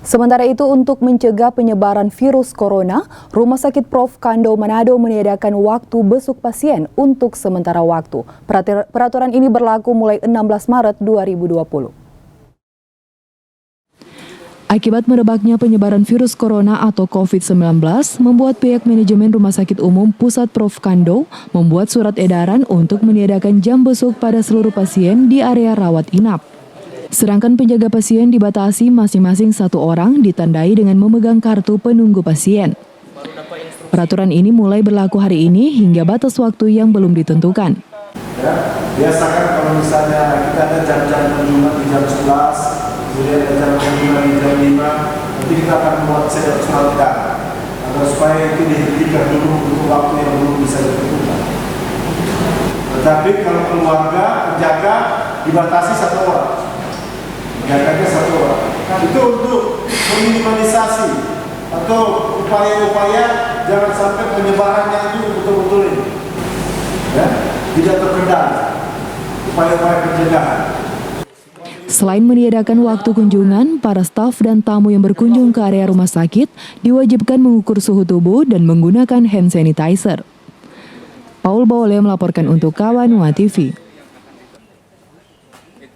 Sementara itu, untuk mencegah penyebaran virus corona, Rumah Sakit Prof. Kando Manado meniadakan waktu besuk pasien untuk sementara waktu. Peraturan ini berlaku mulai 16 Maret 2020. Akibat merebaknya penyebaran virus corona atau COVID-19, membuat pihak manajemen Rumah Sakit Umum Pusat Prof. Kando membuat surat edaran untuk meniadakan jam besuk pada seluruh pasien di area rawat inap. Sedangkan penjaga pasien dibatasi masing-masing 1 orang ditandai dengan memegang kartu penunggu pasien. Peraturan ini mulai berlaku hari ini hingga batas waktu yang belum ditentukan. Ya, biasakan kalau misalnya kita ada jam-jam kunjungan di jam 11, kemudian ada jam kunjungan di jam 5, nanti kita akan membuat surat edaran agar supaya itu dihentikan dulu untuk waktu yang belum bisa ditentukan. Tetapi kalau keluarga, penjaga dibatasi 1 orang. Jaganya 1 orang. Itu untuk meminimalisasi atau upaya-upaya jangan sampai penyebarannya itu betul-betul ini, ya, tidak terkendali. Upaya-upaya pencegahan. Selain meniadakan waktu kunjungan, para staf dan tamu yang berkunjung ke area rumah sakit diwajibkan mengukur suhu tubuh dan menggunakan hand sanitizer. Paul Baole melaporkan untuk Kawanua TV.